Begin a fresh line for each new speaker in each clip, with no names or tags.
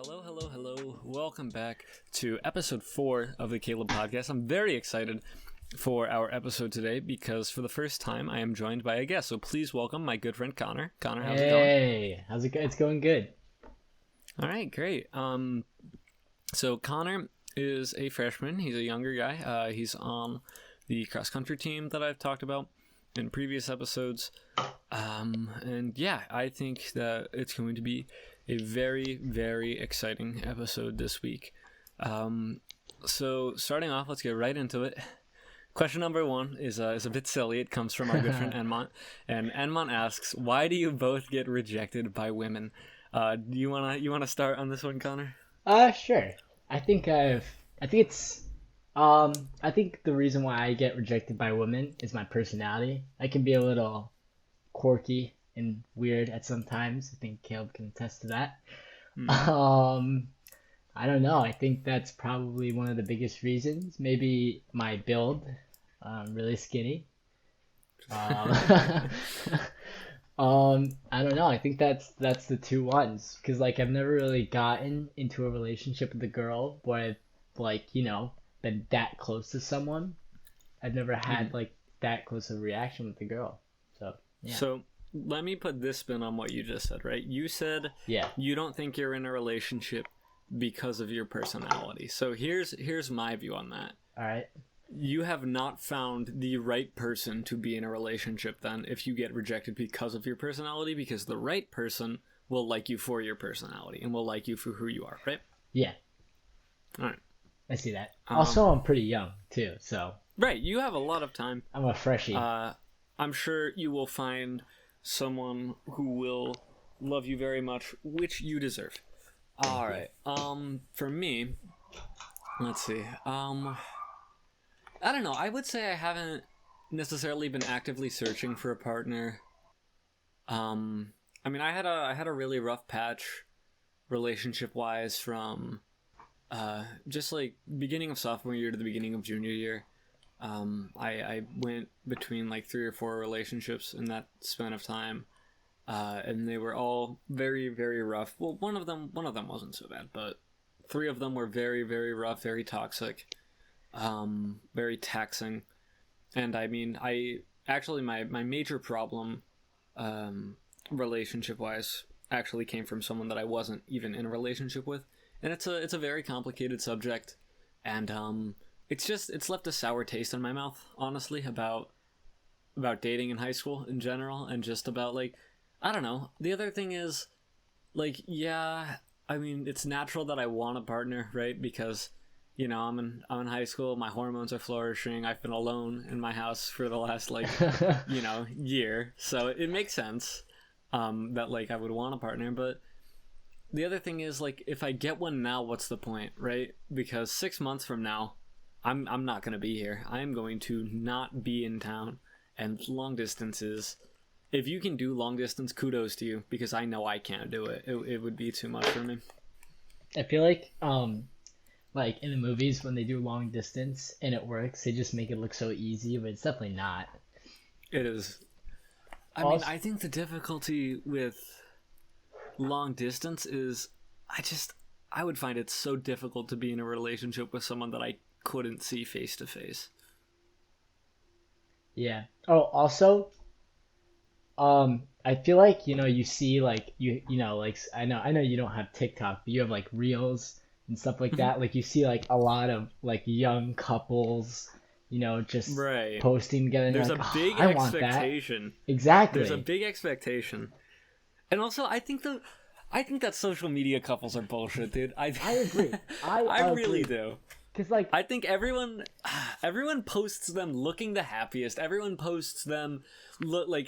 Hello. Welcome back to episode 4 of the Cayeluhb Podcast. I'm very excited for our episode today because for the first time I am joined by a guest. So please welcome my good friend Connor. Connor, how's it going?
Hey, how's it going? It's going good.
All right, great. So Connor is a freshman. He's a younger guy. He's on the cross-country team that I've talked about in previous episodes. And yeah, I think that it's going to be a very, very exciting episode this week. So starting off, let's get right into it. Question number 1 is a bit silly. It comes from our good friend Enmont, and Enmont asks, "Why do you both get rejected by women?" Do you wanna start on this one, Connor?
Sure. I think the reason why I get rejected by women is my personality. I can be a little quirky and weird at some times. I think Caleb can attest to that. I don't know. I think that's probably one of the biggest reasons. Maybe my build. Really skinny. I don't know. I think that's the two ones. Because I've never really gotten into a relationship with a girl where I've been that close to someone. I've never had that close of a reaction with a girl. So yeah.
So let me put this spin on what you just said, right? You said you don't think you're in a relationship because of your personality. So here's my view on that.
All right.
You have not found the right person to be in a relationship then if you get rejected because of your personality, because the right person will like you for your personality and will like you for who you are, right?
Yeah.
All right.
I see that. Also, I'm pretty young too, so.
Right. You have a lot of time.
I'm a freshie.
I'm sure you will find someone who will love you very much, which you deserve. All right. For me, let's see. I don't know. I would say I haven't necessarily been actively searching for a partner. I mean, I had a really rough patch relationship-wise from just beginning of sophomore year to the beginning of junior year. I went between 3 or 4 relationships in that span of time, and they were all very, very rough. Well, one of them wasn't so bad, but 3 of them were very, very rough, very toxic, very taxing. And I mean, my major problem, relationship-wise, actually came from someone that I wasn't even in a relationship with, and it's a very complicated subject, and it's left a sour taste in my mouth, honestly, about dating in high school in general, and just about I don't know. The other thing is yeah, I mean, it's natural that I want a partner, right? Because I'm in high school, my hormones are flourishing. I've been alone in my house for the last year, so it makes sense that I would want a partner. But the other thing is if I get one now, what's the point, right? Because 6 months from now, I'm not going to be here. I'm going to not be in town. And long distances, if you can do long distance, kudos to you, because I know I can't do it. It would be too much for me.
I feel in the movies when they do long distance and it works, they just make it look so easy, but it's definitely not.
It is. I mean, I think the difficulty with long distance is I would find it so difficult to be in a relationship with someone that I couldn't see face to face.
Yeah. Oh, also, I feel you see I know you don't have TikTok, but you have Reels and stuff like that. You see a lot of young couples, just
right.
posting together. And
there's a big expectation.
Exactly.
There's a big expectation, and also I think that social media couples are bullshit, dude. I
agree.
I really do.
Because
I think everyone posts them looking the happiest. Everyone posts them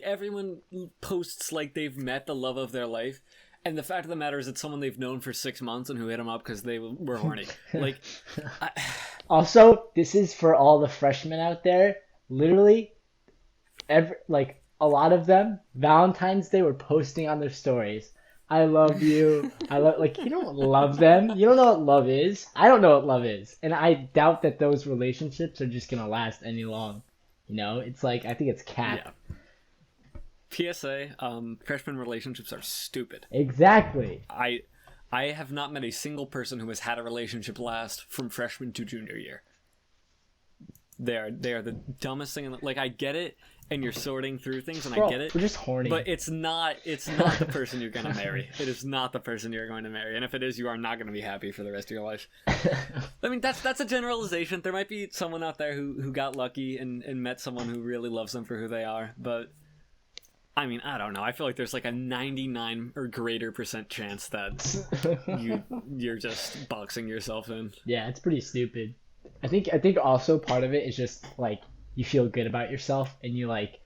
everyone posts they've met the love of their life. And the fact of the matter is it's someone they've known for 6 months and who hit them up because they were horny.
Also, this is for all the freshmen out there. Literally, a lot of them, Valentine's Day, were posting on their stories, "I love you." You don't love them. You don't know what love is. I don't know what love is. And I doubt that those relationships are just going to last any long. It's I think it's cap.
Yeah. PSA, freshman relationships are stupid.
Exactly.
I I have not met a single person who has had a relationship last from freshman to junior year. They are the dumbest thing. Like, I get it, and you're sorting through things, and I get it.
We're just horny.
But it's not the person you're going to marry. It is not the person you're going to marry. And if it is, you are not going to be happy for the rest of your life. I mean, that's a generalization. There might be someone out there who got lucky and met someone who really loves them for who they are. But, I mean, I don't know. I feel like there's like a 99 or greater % chance that you're just boxing yourself in.
Yeah, it's pretty stupid. I think also part of it is just like you feel good about yourself and you like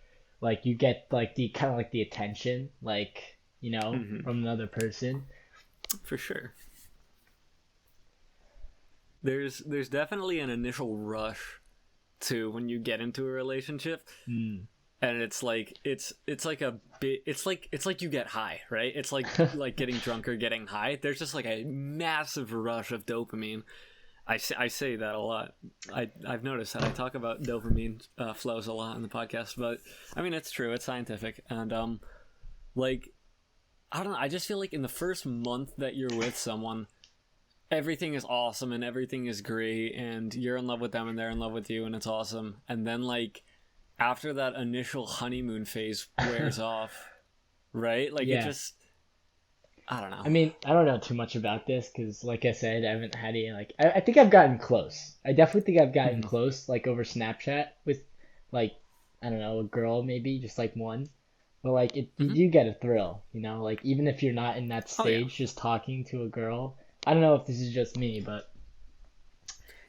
you get like the kind of like the attention, like, you know, from another person.
For sure. There's definitely an initial rush to when you get into a relationship. And it's like a bit, it's like you get high, right? It's like getting drunk or getting high. There's just like a massive rush of dopamine. I say that a lot. I've noticed that I talk about dopamine flows a lot in the podcast, but I mean, it's true. It's scientific. And like, I don't know. I just feel like in the first month that you're with someone, everything is awesome and everything is great and you're in love with them and they're in love with you and it's awesome. And then like after that initial honeymoon phase wears off, right? Like it just, I don't know.
I mean, I don't know too much about this because, like I said, I haven't had any, like, I think I've gotten close. I definitely think I've gotten close, like, over Snapchat with, like, I don't know, a girl maybe, just, like, one. But, like, you do get a thrill, you know? Like, even if you're not in that stage, just talking to a girl. I don't know if this is just me, but...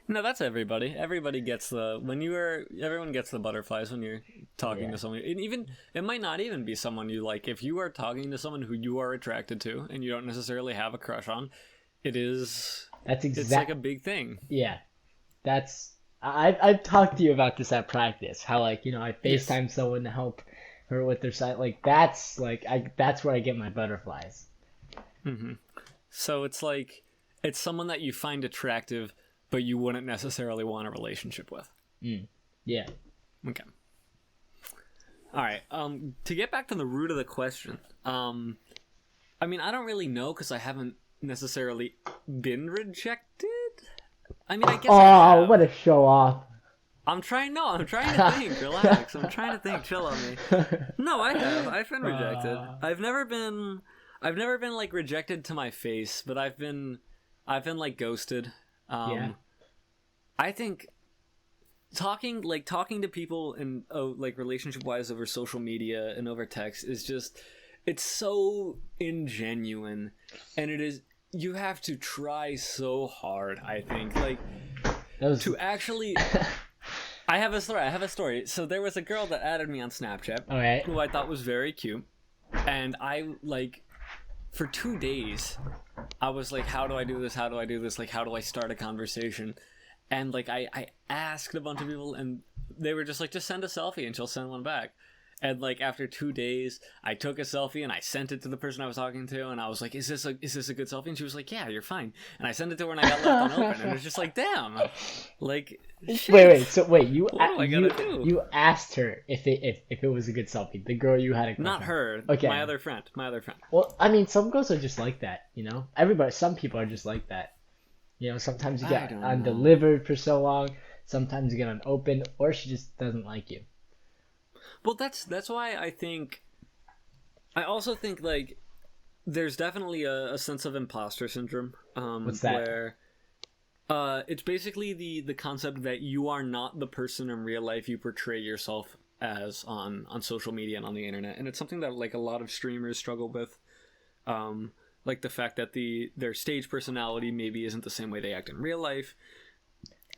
No, that's everybody. Everybody gets everyone gets the butterflies when you're talking to someone. And even, it might not even be someone you like. If you are talking to someone who you are attracted to and you don't necessarily have a crush on, it's like a big thing.
Yeah. I've talked to you about this at practice, how, like, you know, I FaceTime someone to help her with their side. Like, that's where I get my butterflies.
So it's like, it's someone that you find attractive, but you wouldn't necessarily want a relationship with.
Yeah.
Okay. All right. To get back to the root of the question, I mean, I don't really know because I haven't necessarily been rejected. I mean, I guess.
Oh, what a show off!
I'm trying to think. Relax. I'm trying to think. Chill on me. No, I have. I've been rejected. I've never been like rejected to my face, but I've been like ghosted. I think talking to people and like relationship wise over social media and over text is just, it's so ingenuine, and you have to try so hard, I think, like to actually I have a story. So there was a girl that added me on Snapchat who I thought was very cute, and I like for 2 days I was like, how do I do this? Like, how do I start a conversation? And like, I asked a bunch of people and they were just like, just send a selfie and she'll send one back. And like, after 2 days, I took a selfie and I sent it to the person I was talking to. And I was like, is this a good selfie? And she was like, yeah, you're fine. And I sent it to her and I got left unopened. And it was just like, damn. Like, shit.
Wait, you asked her if it was a good selfie. The girl you had a crush
Not
on.
her.
Okay.
My other friend.
Well, I mean, some girls are just like that, you know? Some people are just like that. You know, sometimes you get undelivered for so long. Sometimes you get unopened, or she just doesn't like you.
Well, that's why I also think, like, there's definitely a sense of imposter syndrome.
What's that?
Where it's basically the concept that you are not the person in real life you portray yourself as on social media and on the internet. And it's something that, like, a lot of streamers struggle with. Like the fact that their stage personality maybe isn't the same way they act in real life.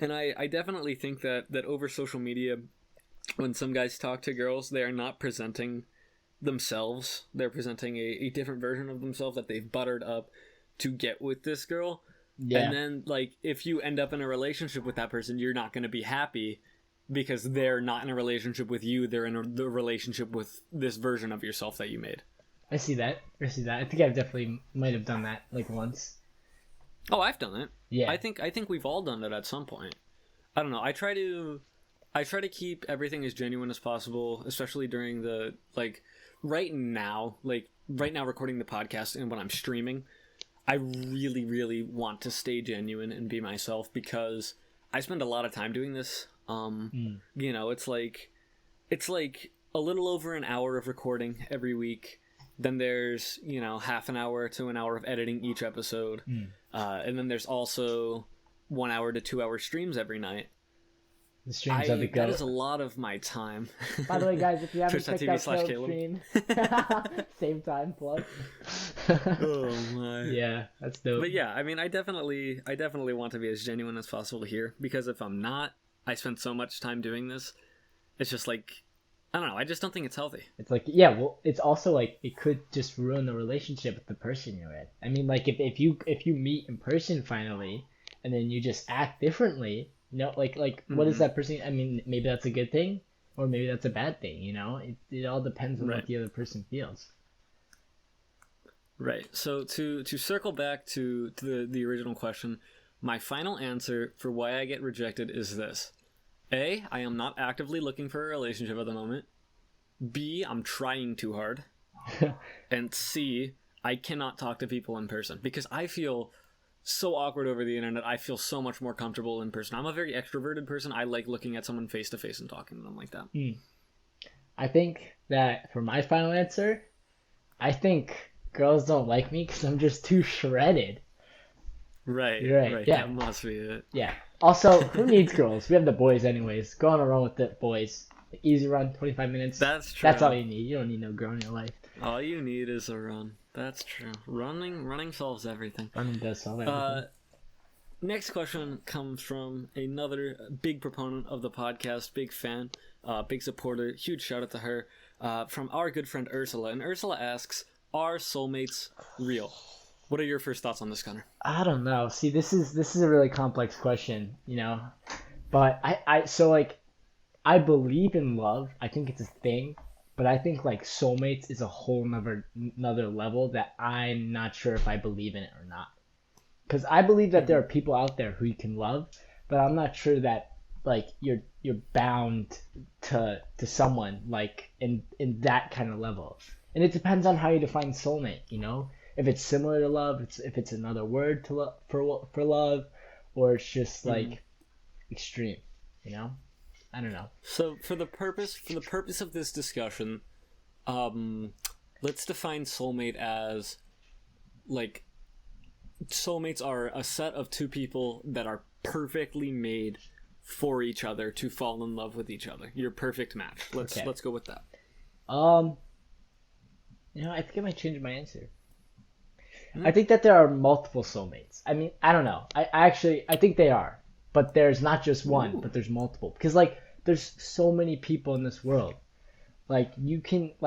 And I definitely think that over social media, when some guys talk to girls, they are not presenting themselves. They're presenting a different version of themselves that they've buttered up to get with this girl. Yeah. And then, like, if you end up in a relationship with that person, you're not going to be happy because they're not in a relationship with you. They're in the relationship with this version of yourself that you made.
I see that. I think I definitely might have done that, like, once.
Oh, I've done it.
Yeah.
I think we've all done it at some point. I don't know. I try to keep everything as genuine as possible, especially during the, like, right now recording the podcast and when I'm streaming. I really, really want to stay genuine and be myself because I spend a lot of time doing this. You know, it's like a little over an hour of recording every week. Then there's, you know, half an hour to an hour of editing each episode. And then there's also 1 hour to 2 hour streams every night.
The streams are the goat.
That is a lot of my time.
By the way, guys, if you haven't checked out
Cayeluhb
stream, same time plug.
Oh my.
Yeah, that's dope.
But yeah, I mean, I definitely want to be as genuine as possible here, because if I'm not, I spend so much time doing this. It's just like, I don't know. I just don't think it's healthy.
It's like, yeah, well, it's also like it could just ruin the relationship with the person you're with. I mean, like if you meet in person finally, and then you just act differently. You know, like what is that person? I mean, maybe that's a good thing, or maybe that's a bad thing. You know, it all depends on what the other person feels.
Right. So to circle back to the original question, my final answer for why I get rejected is this: A, I am not actively looking for a relationship at the moment. B, I'm trying too hard. And C, I cannot talk to people in person because I feel so awkward over the internet. I feel so much more comfortable in person. I'm a very extroverted person. I like looking at someone face to face and talking to them like that.
I think that for my final answer, I think girls don't like me because I'm just too shredded.
Right.
Yeah.
That must be it.
Yeah. Also, who needs girls? We have the boys anyways. Go on a run with the boys. Easy run, 25 minutes.
That's true.
That's all you need. You don't need no girl in your life.
All you need is a run. That's true. Running solves everything.
Running does solve everything.
Next question comes from another big proponent of the podcast, big fan, big supporter. Huge shout out to her. From our good friend Ursula. And Ursula asks, are soulmates real? What are your first thoughts on this, Connor?
I don't know. See, this is a really complex question, you know. But I believe in love. I think it's a thing. But I think like soulmates is a whole another level that I'm not sure if I believe in it or not. Because I believe that there are people out there who you can love, but I'm not sure that like you're bound to someone like in that kind of level. And it depends on how you define soulmate. You know, if it's similar to love, if it's another word to for love, or it's just like extreme. You know. I don't know. So
for the purpose of this discussion, let's define soulmate as like soulmates are a set of two people that are perfectly made for each other to fall in love with each other. Your perfect match. Let's go with that.
You know, I think I might change my answer. I think that there are multiple soulmates. I mean, I don't know. I think they are. But there's not just one, but there's multiple. Because, like, there's so many people in this world. Like, you think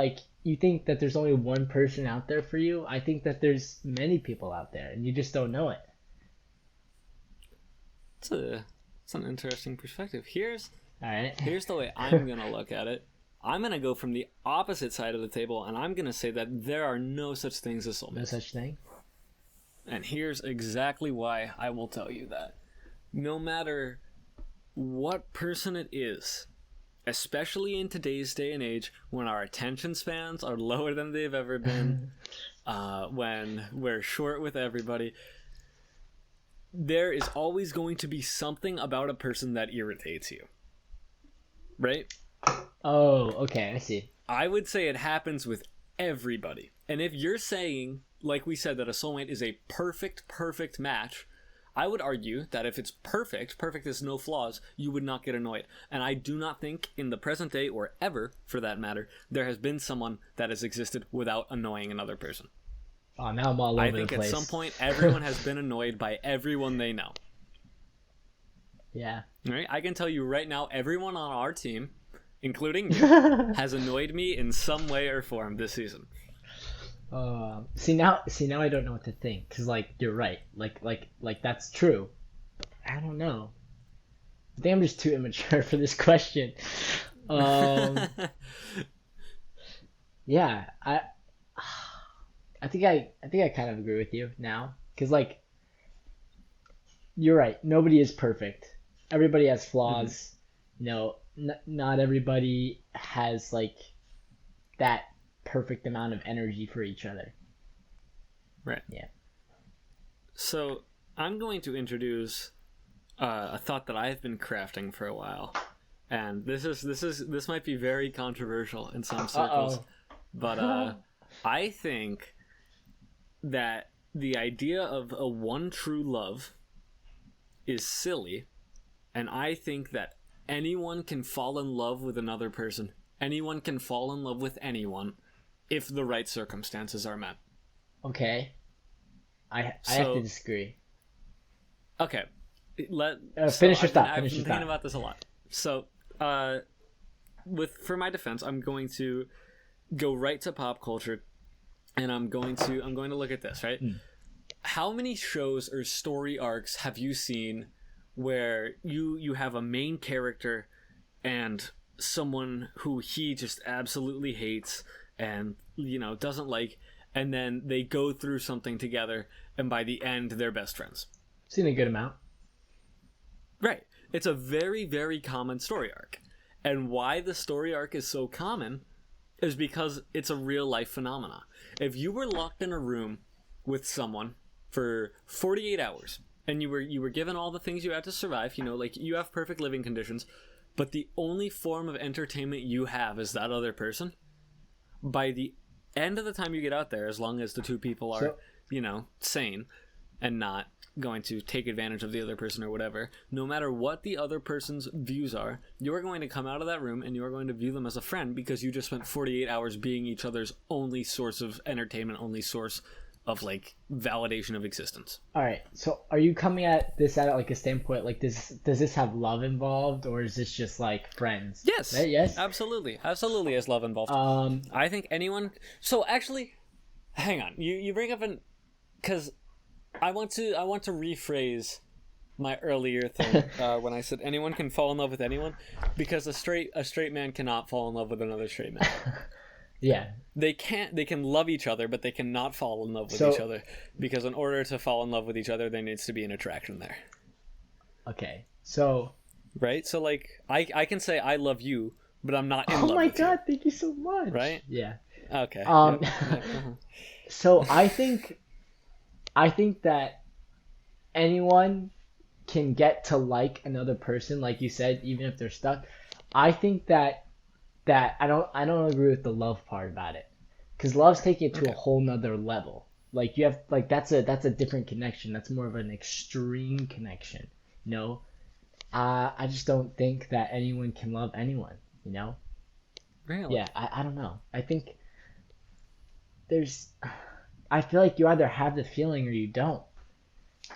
that there's only one person out there for you. I think that there's many people out there, and you just don't know it.
It's an interesting perspective. Here's
the
way I'm going to look at it. I'm going to go from the opposite side of the table, and I'm going to say that there are no such things as soulmates.
No such thing?
And here's exactly why I will tell you that. No matter what person it is, especially in today's day and age when our attention spans are lower than they've ever been, when we're short with everybody, there is always going to be something about a person that irritates you. Right?
Oh, okay, I see.
I would say it happens with everybody. And if you're saying, like we said, that a soulmate is a perfect match, I would argue that if it's perfect as no flaws, you would not get annoyed. And I do not think in the present day, or ever for that matter, there has been someone that has existed without annoying another person.
Oh, now I'm all over the place.
I think at some point everyone has been annoyed by everyone they know.
Yeah.
Right? I can tell you right now, everyone on our team, including you, has annoyed me in some way or form this season.
See now I don't know what to think, because like you're right, like that's true. I don't know. I think I'm just too immature for this question. Yeah, I think I kind of agree with you now, because like you're right. Nobody is perfect. Everybody has flaws. You know, not everybody has like that perfect amount of energy for each other.
Right.
Yeah.
So I'm going to introduce a thought that I've been crafting for a while, and this might be very controversial in some circles, but I think that the idea of a one true love is silly, and I think that anyone can fall in love with another person. Anyone can fall in love with anyone if the right circumstances are met.
Okay. I have to disagree.
Okay.
Finish your thought.
I've been thinking about this a lot. So, for my defense, I'm going to go right to pop culture, and I'm going to look at this, right? How many shows or story arcs have you seen where you have a main character and someone who he just absolutely hates and doesn't like, and then they go through something together, and by the end they're best friends?
Seen a good amount.
Right. It's a very, very common story arc. And why the story arc is so common is because it's a real life phenomena. If you were locked in a room with someone for 48 hours and you were given all the things you had to survive, like you have perfect living conditions, but the only form of entertainment you have is that other person, by the end of the time you get out there, as long as the two people are, sane and not going to take advantage of the other person or whatever, no matter what the other person's views are, you're going to come out of that room and you're going to view them as a friend because you just spent 48 hours being each other's only source of entertainment, only source of validation of existence.
All right. So are you coming at this at a standpoint does this have love involved, or is this just friends?
Yes.
Right? Yes.
Absolutely has love involved. I think anyone. So actually, hang on. You bring up because I want to rephrase my earlier thing when I said anyone can fall in love with anyone, because a straight man cannot fall in love with another straight man.
Yeah.
They can love each other, but they cannot fall in love with each other, because in order to fall in love with each other, there needs to be an attraction there.
Okay. So.
Right? So I can say I love you, but I'm not in love with you.
Oh my god, thank you so much.
Right?
Yeah.
Okay.
So I think that anyone can get to like another person, like you said, even if they're stuck. I think that I don't agree with the love part about it, because love's taking it to a whole nother level. You have that's a different connection. That's more of an extreme connection. I just don't think that anyone can love anyone.
Really?
Yeah. I don't know. I think I feel like you either have the feeling or you don't.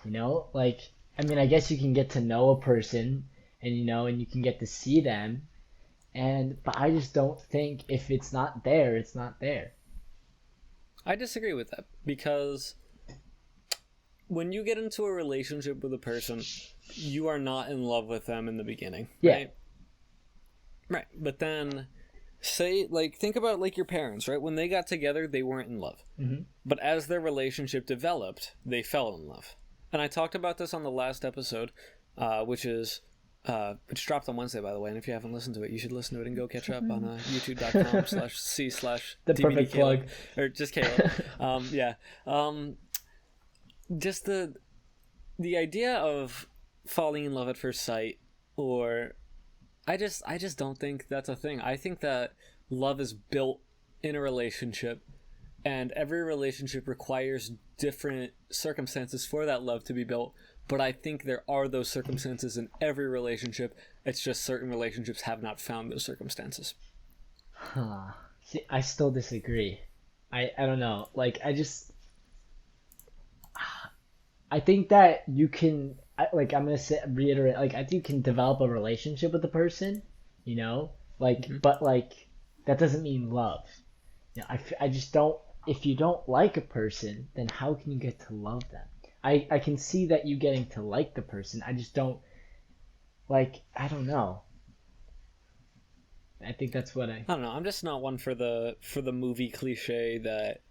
I guess you can get to know a person and and you can get to see them, but I just don't think if it's not there, it's not there.
I disagree with that, because when you get into a relationship with a person, you are not in love with them in the beginning, right? Right. But then think about your parents, right? When they got together, they weren't in love.
Mm-hmm.
But as their relationship developed, they fell in love. And I talked about this on the last episode, which dropped on Wednesday, by the way. And if you haven't listened to it, you should listen to it and go catch up on youtube.com/c/
the perfect plug.
Or just Cayeluhb. Yeah. Just the idea of falling in love at first sight, or I just don't think that's a thing. I think that love is built in a relationship, and every relationship requires different circumstances for that love to be built. But I think there are those circumstances in every relationship. It's just certain relationships have not found those circumstances.
See, I still disagree. I don't know. I think that you can, I'm going to reiterate, I think you can develop a relationship with a person, but that doesn't mean love. I just don't, if you don't like a person, then how can you get to love them? I can see that you getting to like the person. I just don't, I don't know. I think that's what I
don't know. I'm just not one for the movie cliche that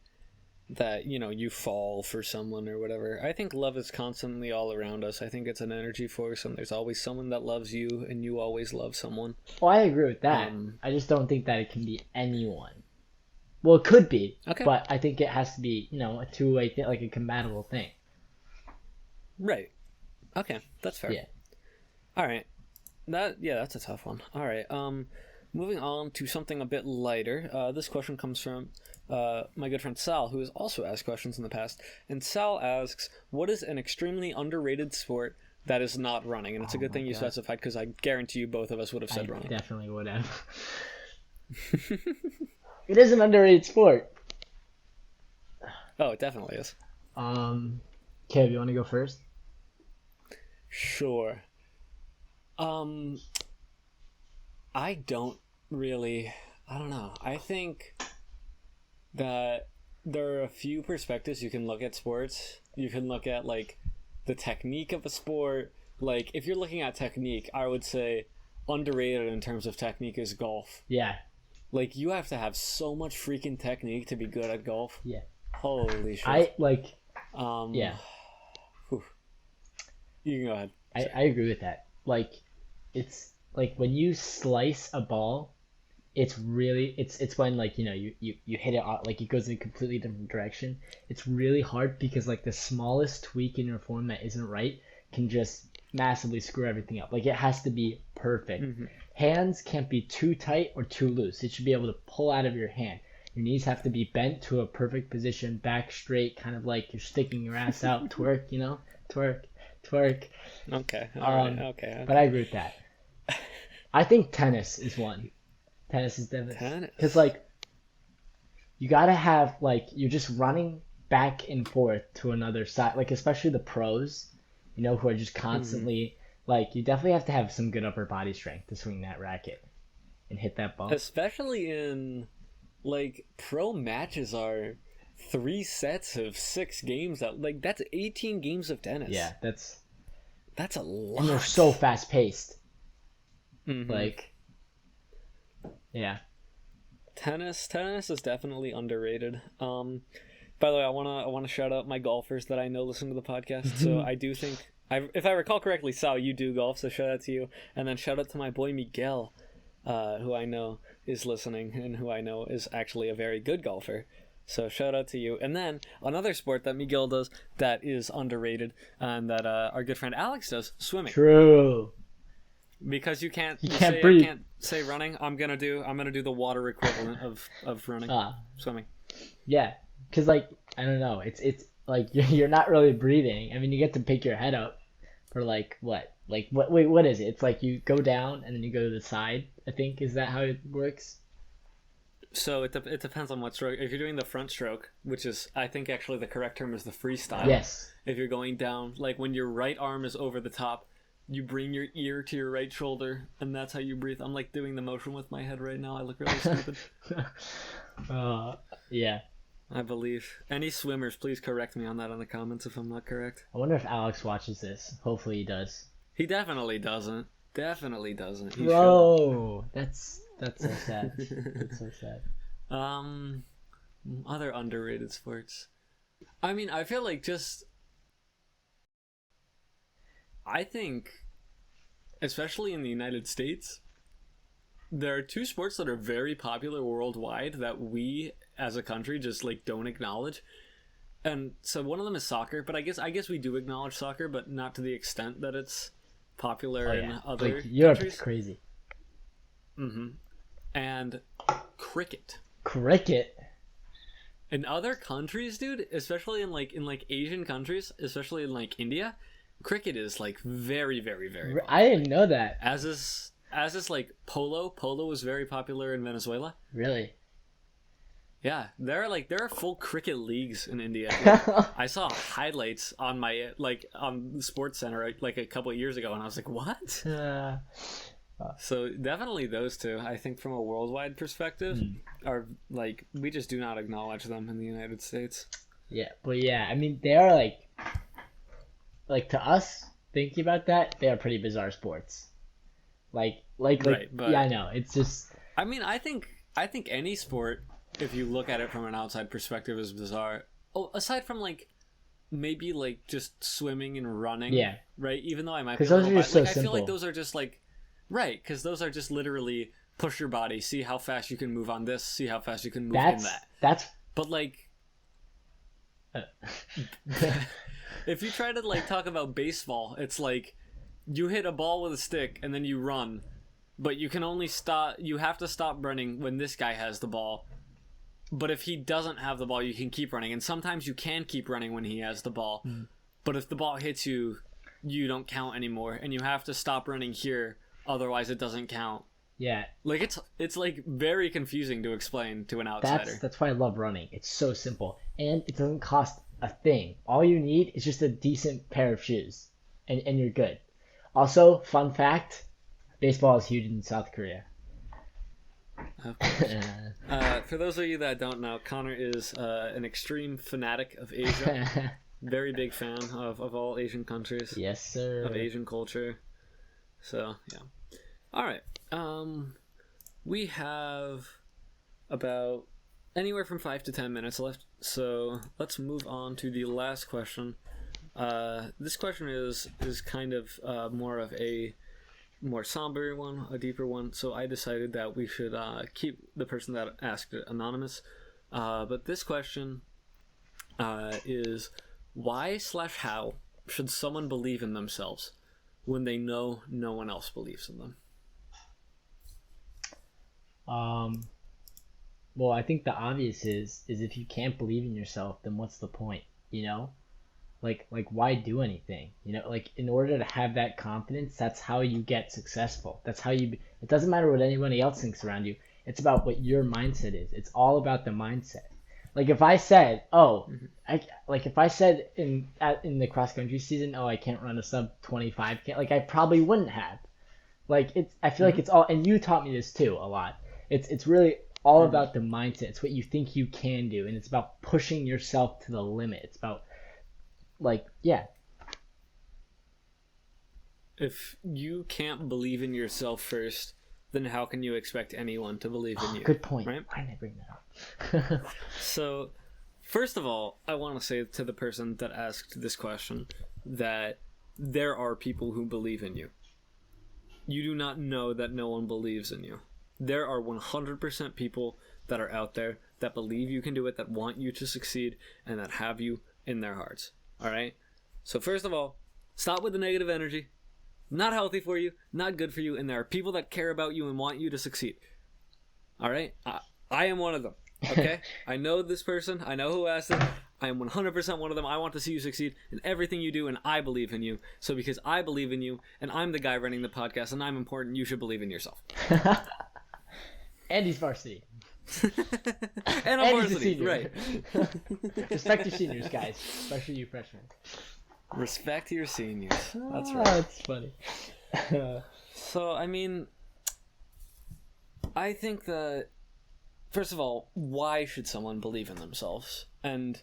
you fall for someone or whatever. I think love is constantly all around us. I think it's an energy force, and there's always someone that loves you, and you always love someone.
Well, I agree with that. I just don't think that it can be anyone. Well, it could be, but I think it has to be, a two-way thing, a compatible thing.
Right. Okay, that's fair.
Yeah.
All right. That's a tough one. All right. Moving on to something a bit lighter. This question comes from my good friend Sal, who has also asked questions in the past. And Sal asks, "What is an extremely underrated sport that is not running?" And it's a good thing you specified, because I guarantee you both of us would have said running.
Definitely would have. It is an underrated sport.
Oh, it definitely is.
Kev, you want to go first?
Sure. I don't know. I think that there are a few perspectives you can look at sports. You can look at, like, the technique of a sport. Like, if you're looking at technique, I would say underrated in terms of technique is golf.
Yeah.
Like, you have to have so much freaking technique to be good at golf.
Yeah.
Holy shit.
Yeah.
Whew. You can go ahead.
I agree with that. Like, it's like when you slice a ball, it's really it's when, like, you hit it off, like, it goes in a completely different direction. It's really hard because, like, the smallest tweak in your form that isn't right can just massively screw everything up. Like, it has to be perfect.
Mm-hmm.
Hands can't be too tight or too loose. It should be able to pull out of your hand. Your knees have to be bent to a perfect position, back straight, kind of like you're sticking your ass out. Twerk, twerk.
Okay. All right. Okay.
But I agree with that. I think tennis is one. Tennis is definitely, because, like, you gotta have, like, you're just running back and forth to another side, like, especially the pros, who are just constantly, like, you definitely have to have some good upper body strength to swing that racket and hit that ball.
Especially in, like, pro matches are 3 sets of 6 games. That's 18 games of tennis.
Yeah, that's
a lot.
And they're so fast paced.
Mm-hmm.
Like, yeah.
Tennis is definitely underrated. By the way, I wanna shout out my golfers that I know listen to the podcast. So I do think, if I recall correctly, Sal, you do golf, so shout out to you. And then shout out to my boy Miguel, who I know is listening and who I know is actually a very good golfer. So shout out to you. And then another sport that Miguel does that is underrated, and that our good friend Alex does, swimming.
True.
Because you can't
breathe.
I can't say running. I'm gonna do the water equivalent of running. Swimming.
Yeah, because, like, I don't know, it's like you're not really breathing. I mean, you get to pick your head up for, like, what? Like, what is it? It's like you go down and then you go to the side, I think. Is that how it works?
So it depends on what stroke. If you're doing the front stroke, which is, I think actually the correct term is the freestyle.
Yes.
If you're going down, like, when your right arm is over the top, you bring your ear to your right shoulder, and that's how you breathe. I'm, like, doing the motion with my head right now. I look really stupid.
Yeah.
I believe. Any swimmers, please correct me on that in the comments if I'm not correct.
I wonder if Alex watches this. Hopefully he does.
He definitely doesn't. He
Bro, that's so sad. That's so sad.
Other underrated sports. I mean, I feel like I think, especially in the United States, there are 2 sports that are very popular worldwide that we as a country just, like, don't acknowledge. And so one of them is soccer, but I guess we do acknowledge soccer, but not to the extent that it's popular in other
countries. Europe is crazy.
Mm-hmm. And cricket. In other countries, dude, especially in Asian countries, especially in, like, India, cricket is, like, very, very, very popular.
I didn't know that.
As is like polo. Polo is very popular in Venezuela.
Really?
Yeah, there are full cricket leagues in India. I saw highlights on my on the Sports Center like a couple of years ago, and I was like, "What?" So definitely those 2. I think from a worldwide perspective are, like, we just do not acknowledge them in the United States.
Yeah, but yeah, I mean, they are like to us thinking about that, they are pretty bizarre sports. Like right, but yeah, I know. It's just,
I mean, I think any sport, if you look at it from an outside perspective, is bizarre. Oh, aside from, like, maybe, like, just swimming and running.
Yeah.
Right. Even though I might
be a little
biased,
so
I feel like those are just, like, right, because those are just literally push your body, see how fast you can move on this, see how fast you can move in that.
That's.
But, like, if you try to like talk about baseball, it's like you hit a ball with a stick and then you run, but you can only stop. You have to stop running when this guy has the ball. But if he doesn't have the ball, you can keep running. And sometimes you can keep running when he has the ball. Mm. But if the ball hits you, you don't count anymore, and you have to stop running here, otherwise it doesn't count.
Yeah.
Like it's like very confusing to explain to an outsider.
That's why I love running. It's so simple. And it doesn't cost a thing. All you need is just a decent pair of shoes. And you're good. Also, fun fact, baseball is huge in South Korea.
Of course. For those of you that don't know, Connor is an extreme fanatic of Asia. Very big fan of all Asian countries.
Yes, sir.
Of Asian culture. So, yeah. All right. We have about anywhere from 5 to 10 minutes left. So let's move on to the last question. This question is kind of more of a more somber one, a deeper one. So I decided that we should keep the person that asked it anonymous. But this question is, why/how should someone believe in themselves when they know no one else believes in them?
Well, I think the obvious is if you can't believe in yourself, then what's the point? You know, like why do anything? You know, like in order to have that confidence, that's how you get successful. That's how you. It doesn't matter what anybody else thinks around you. It's about what your mindset is. It's all about the mindset. Like if I said, if I said in the cross country season, I can't run a sub 25, like I probably wouldn't have. Like I feel like it's all, and you taught me this too a lot. It's really all about the mindset. It's what you think you can do, and it's about pushing yourself to the limit. It's about
If you can't believe in yourself first, then how can you expect anyone to believe in you?
Good point.
Right?
Why did I bring that up?
So, first of all, I want to say to the person that asked this question that there are people who believe in you. You do not know that no one believes in you. There are 100% people that are out there that believe you can do it, that want you to succeed, and that have you in their hearts. All right? So, first of all, stop with the negative energy. Not healthy for you, not good for you, and there are people that care about you and want you to succeed. All right? I am one of them, okay? I know this person. I know who asked it. I am 100% one of them. I want to see you succeed in everything you do, and I believe in you. So because I believe in you, and I'm the guy running the podcast, and I'm important, you should believe in yourself.
And he's varsity.
And I'm varsity, right.
Respect your seniors, guys. Especially you freshmen.
Respect your seniors. That's right.
That's funny.
So, I mean, I think that, first of all, why should someone believe in themselves? And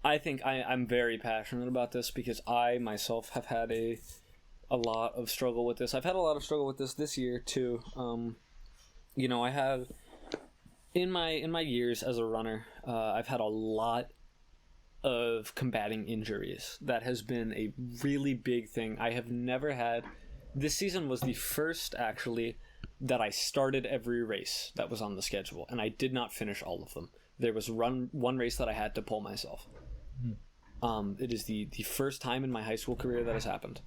I think I'm very passionate about this because I myself have had a lot of struggle with this. I've had a lot of struggle with this year too. I have in my years as a runner, I've had a lot of combating injuries. That has been a really big thing. I have never had. This season was the first actually that I started every race that was on the schedule, and I did not finish all of them. There was one race that I had to pull myself. It is the first time in my high school career that has happened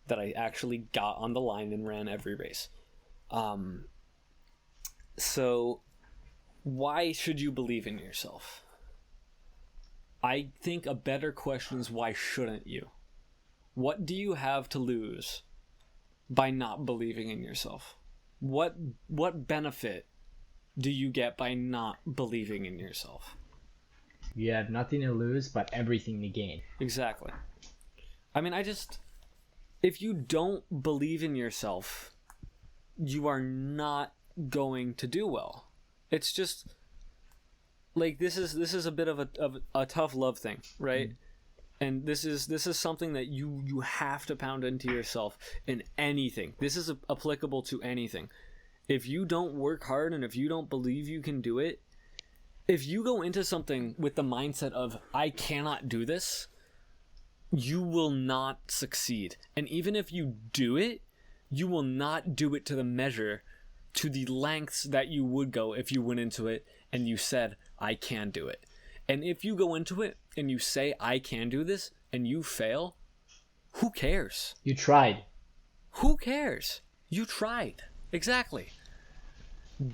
that I actually got on the line and ran every race. So why should you believe in yourself? I think a better question is, why shouldn't you? What do you have to lose by not believing in yourself? What benefit do you get by not believing in yourself?
You have nothing to lose, but everything to gain.
Exactly. I mean, if you don't believe in yourself, you are not going to do well. It's just like this is a bit of a tough love thing, right? And this is something that you have to pound into yourself in anything. This is applicable to anything. If you don't work hard and if you don't believe you can do it, if you go into something with the mindset of I cannot do this, you will not succeed. And even if you do it, you will not do it to the measure, to the lengths that you would go if you went into it and you said, I can do it. And if you go into it and you say, I can do this, and you fail, who cares?
You tried.
Who cares? You tried. Exactly.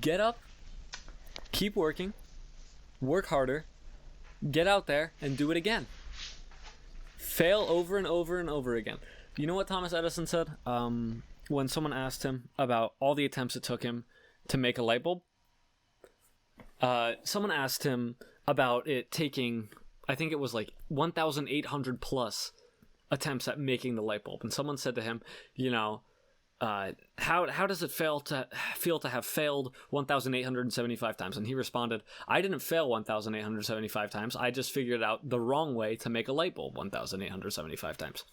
Get up, keep working, work harder, get out there, and do it again. Fail over and over and over again. You know what Thomas Edison said? When someone asked him about all the attempts it took him to make a light bulb, someone asked him about it taking, I think it was like 1,800 plus attempts at making the light bulb. And someone said to him, you know, how does it feel to have failed 1,875 times? And he responded, I didn't fail 1,875 times. I just figured out the wrong way to make a light bulb 1,875 times.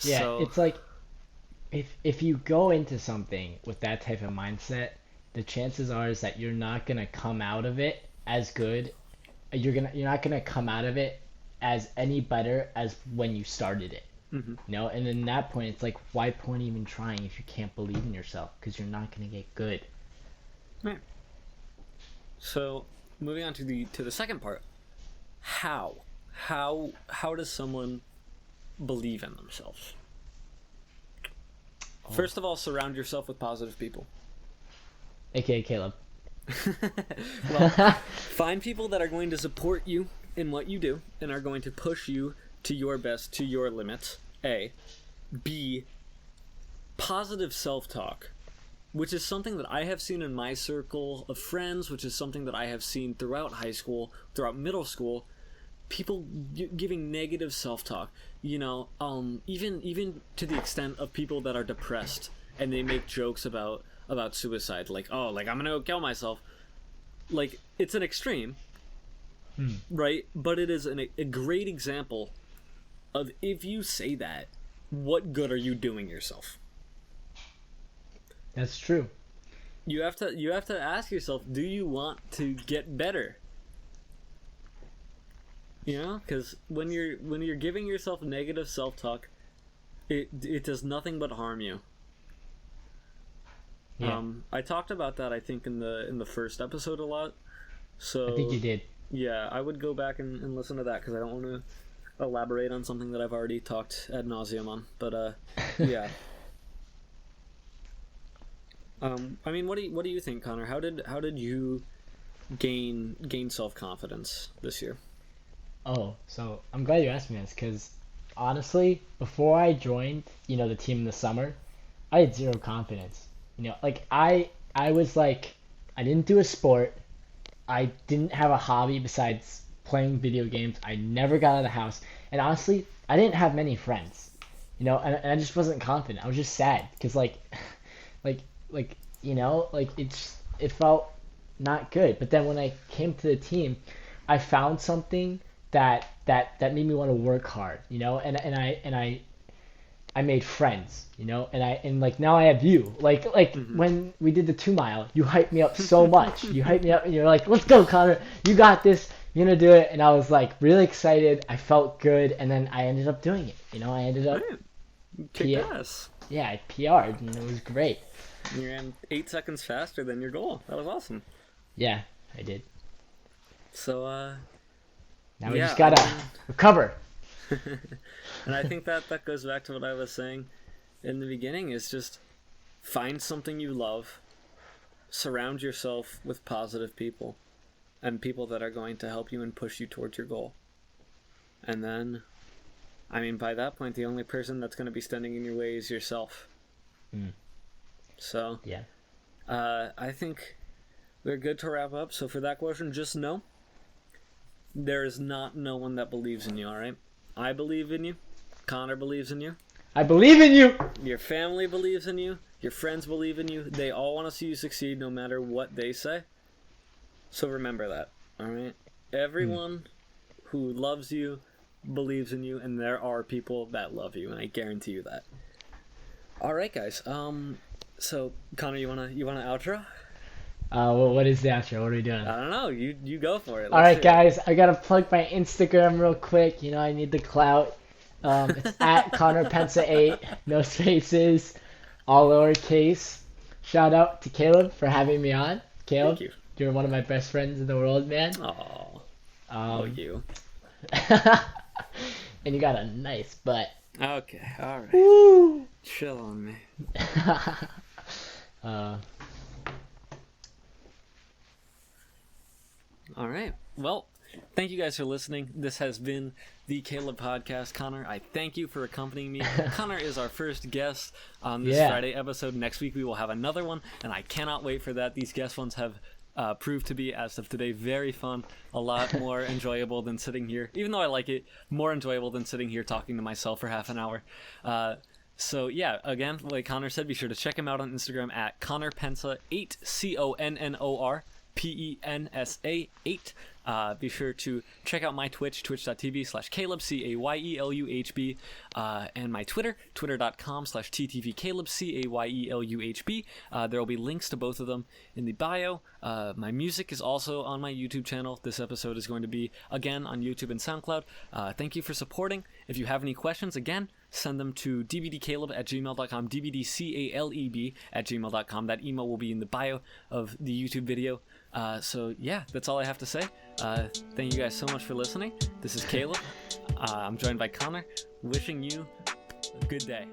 Yeah,
So,
it's like if you go into something with that type of mindset, the chances are is that you're not gonna come out of it as good. You're not gonna come out of it as any better as when you started it.
mhm.
You know, and in that point, it's like, why point even trying if you can't believe in yourself? Because you're not gonna get good.
Right. So moving on to the second part, how does someone believe in themselves?
Oh.
First of all, surround yourself with positive people.
AKA Caleb.
Well, find people that are going to support you in what you do and are going to push you to your best, to your limits. A. B. Positive self-talk, which is something that I have seen in my circle of friends, which is something that I have seen throughout high school, throughout middle school. People giving negative self-talk, you know, even to the extent of people that are depressed and they make jokes about suicide, like, oh, like, I'm gonna go kill myself. Like, it's an extreme, right? But it is a great example of, if you say that, what good are you doing yourself?
That's true.
You have to ask yourself, do you want to get better? You know, because when you're giving yourself negative self-talk, it does nothing but harm you.
Yeah.
I talked about that, I think, in the first episode a lot. So
I think you did.
yeah, I would go back and listen to that, because I don't want to elaborate on something that I've already talked ad nauseum on. But yeah. I mean, what do you think, Connor? How did you gain self-confidence this year?
Oh, so I'm glad you asked me this because honestly, before I joined, you know, the team in the summer, I had zero confidence. You know, like I was like, I didn't do a sport. I didn't have a hobby besides playing video games. I never got out of the house, and honestly, I didn't have many friends. You know, and I just wasn't confident. I was just sad because like you know, like it felt not good. But then when I came to the team, I found something that made me want to work hard, you know, and I made friends, you know, and like now I have you. Like when we did the 2 mile, you hyped me up so much. You hyped me up and you're like, let's go, Connor, you got this, you're gonna do it. And I was like really excited. I felt good, and then I ended up doing it. You know, I ended up
Kick ass.
yeah, I PR'd and it was great.
You ran 8 seconds faster than your goal. That was awesome.
Yeah, I did.
So
Now we
yeah,
just gotta recover.
and I think that goes back to what I was saying in the beginning, is just find something you love, surround yourself with positive people, and people that are going to help you and push you towards your goal. And then, I mean, by that point, the only person that's going to be standing in your way is yourself. So,
Yeah.
I think we're good to wrap up. So for that question, just know, there is not no one that believes in you, alright? I believe in you. Connor believes in you.
I believe in you.
Your family believes in you. Your friends believe in you. They all want to see you succeed no matter what they say. So remember that, alright? Everyone who loves you believes in you, and there are people that love you, and I guarantee you that. Alright, guys. So Connor, you wanna outro?
Well, what is the outro? What are we doing?
I don't know. You go for it.
All right, guys, I gotta plug my Instagram real quick. You know, I need the clout. It's at Connor Pensa 8, no spaces, all lowercase. Shout out to Caleb for having me on. Caleb.
Thank you.
You're one of my best friends in the world, man.
Oh,
Um,
you.
and you got a nice butt.
Okay, all right.
Woo!
Chill on me.
uh,
All right. Well, thank you guys for listening. This has been the Cayeluhb Podcast. Connor, I thank you for accompanying me. Connor is our first guest on this Friday episode. Next week we will have another one, and I cannot wait for that. These guest ones have proved to be, as of today, very fun. A lot more enjoyable than sitting here. Even though I like it, more enjoyable than sitting here talking to myself for half an hour. So yeah, again, like Connor said, be sure to check him out on Instagram at ConnorPensa8, CONNOR PENSA 8. Be sure to check out my Twitch, twitch.tv/Cayeluhb, CAYELUHB, and my Twitter, twitter.com/TTVCayeluhb, CAYELUHB. There will be links to both of them in the bio. My music is also on my YouTube channel. This episode is going to be, again, on YouTube and SoundCloud. Thank you for supporting. If you have any questions, again, send them to dbdcaleb@gmail.com, dbdcaleb@gmail.com. That email will be in the bio of the YouTube video. So yeah, that's all I have to say. Thank you guys so much for listening. This is Cayeluhb. I'm joined by Connor, wishing you a good day.